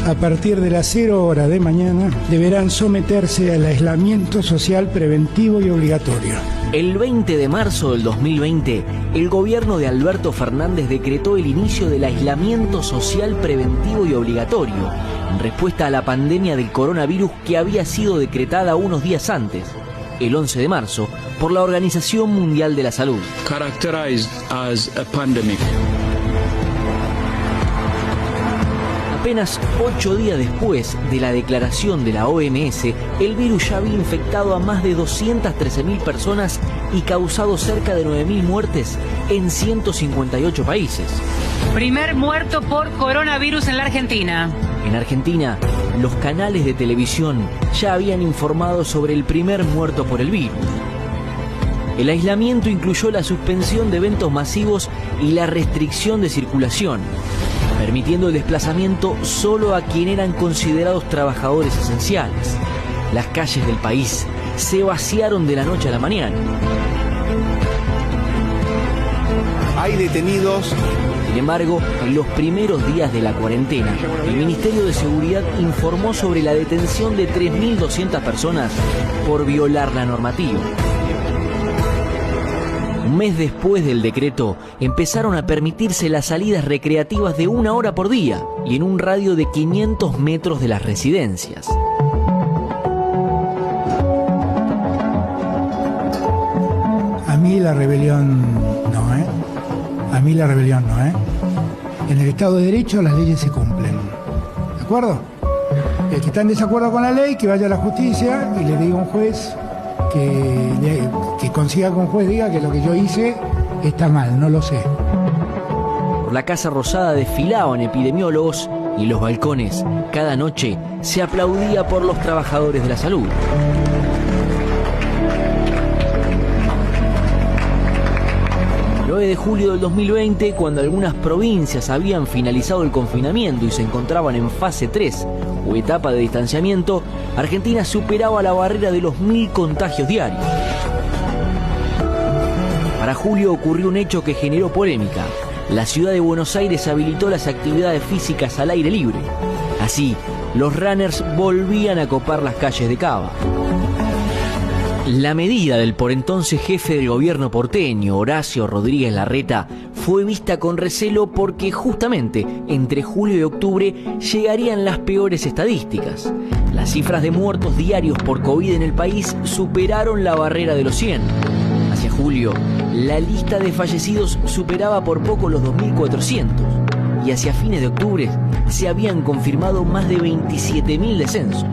a partir de las 0 horas de mañana, deberán someterse al aislamiento social preventivo y obligatorio. El 20 de marzo del 2020, el gobierno de Alberto Fernández decretó el inicio del aislamiento social preventivo y obligatorio, en respuesta a la pandemia del coronavirus que había sido decretada unos días antes, el 11 de marzo, por la Organización Mundial de la Salud. Characterized as a pandemic. Apenas 8 días después de la declaración de la OMS, el virus ya había infectado a más de 213.000 personas y causado cerca de 9.000 muertes en 158 países. Primer muerto por coronavirus en la Argentina. En Argentina, los canales de televisión ya habían informado sobre el primer muerto por el virus. El aislamiento incluyó la suspensión de eventos masivos y la restricción de circulación, permitiendo el desplazamiento solo a quienes eran considerados trabajadores esenciales. Las calles del país se vaciaron de la noche a la mañana. Hay detenidos. Sin embargo, en los primeros días de la cuarentena, el Ministerio de Seguridad informó sobre la detención de 3.200 personas por violar la normativa. Un mes después del decreto, empezaron a permitirse las salidas recreativas de 1 hora por día y en un radio de 500 metros de las residencias. A mí la rebelión no, ¿eh? A mí la rebelión no, ¿eh? En el Estado de Derecho las leyes se cumplen. ¿De acuerdo? El que está en desacuerdo con la ley, que vaya a la justicia y le diga a un juez que consiga que un juez diga que lo que yo hice está mal, no lo sé. Por la Casa Rosada desfilaban epidemiólogos y en los balcones, cada noche, se aplaudía por los trabajadores de la salud. El 9 de julio del 2020, cuando algunas provincias habían finalizado el confinamiento y se encontraban en fase 3 o etapa de distanciamiento, Argentina superaba la barrera de los 1.000 contagios diarios. Para julio ocurrió un hecho que generó polémica. La ciudad de Buenos Aires habilitó las actividades físicas al aire libre. Así, los runners volvían a copar las calles de Cava. La medida del por entonces jefe del gobierno porteño, Horacio Rodríguez Larreta, fue vista con recelo porque justamente entre julio y octubre llegarían las peores estadísticas. Las cifras de muertos diarios por COVID en el país superaron la barrera de los 100. Hacia julio, la lista de fallecidos superaba por poco los 2.400 y hacia fines de octubre se habían confirmado más de 27.000 descensos.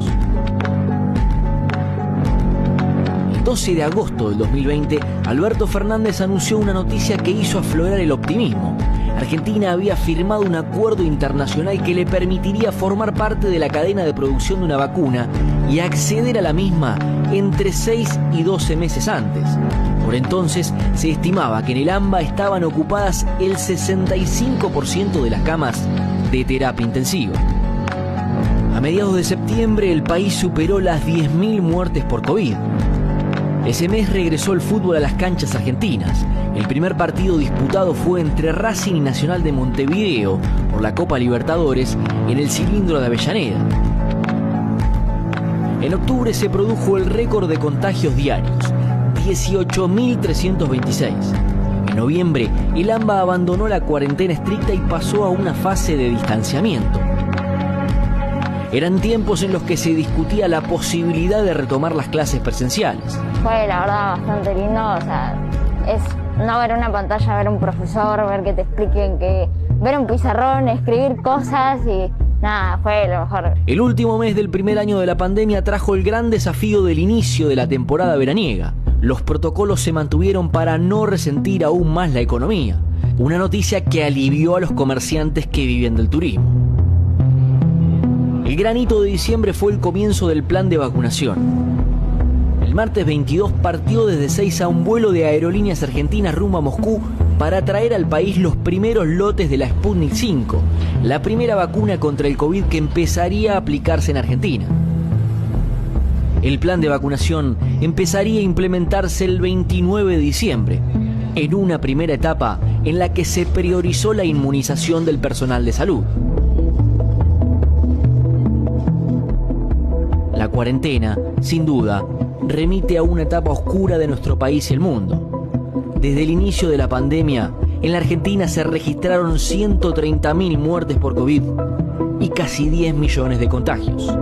El 12 de agosto del 2020, Alberto Fernández anunció una noticia que hizo aflorar el optimismo. Argentina había firmado un acuerdo internacional que le permitiría formar parte de la cadena de producción de una vacuna y acceder a la misma entre 6 y 12 meses antes. Por entonces, se estimaba que en el AMBA estaban ocupadas el 65% de las camas de terapia intensiva. A mediados de septiembre, el país superó las 10.000 muertes por COVID. Ese mes regresó el fútbol a las canchas argentinas. El primer partido disputado fue entre Racing y Nacional de Montevideo por la Copa Libertadores en el Cilindro de Avellaneda. En octubre se produjo el récord de contagios diarios, 18.326. En noviembre, el AMBA abandonó la cuarentena estricta y pasó a una fase de distanciamiento. Eran tiempos en los que se discutía la posibilidad de retomar las clases presenciales. Fue la verdad bastante lindo, o sea, es no ver una pantalla, ver un profesor, ver que te expliquen, ver un pizarrón, escribir cosas y nada, fue lo mejor. El último mes del primer año de la pandemia trajo el gran desafío del inicio de la temporada veraniega. Los protocolos se mantuvieron para no resentir aún más la economía. Una noticia que alivió a los comerciantes que viven del turismo. El gran hito de diciembre fue el comienzo del plan de vacunación. El martes 22 partió desde Ezeiza un vuelo de Aerolíneas Argentinas rumbo a Moscú para traer al país los primeros lotes de la Sputnik 5, la primera vacuna contra el COVID que empezaría a aplicarse en Argentina. El plan de vacunación empezaría a implementarse el 29 de diciembre, en una primera etapa en la que se priorizó la inmunización del personal de salud. La cuarentena, sin duda, remite a una etapa oscura de nuestro país y el mundo. Desde el inicio de la pandemia, en la Argentina se registraron 130.000 muertes por COVID y casi 10 millones de contagios.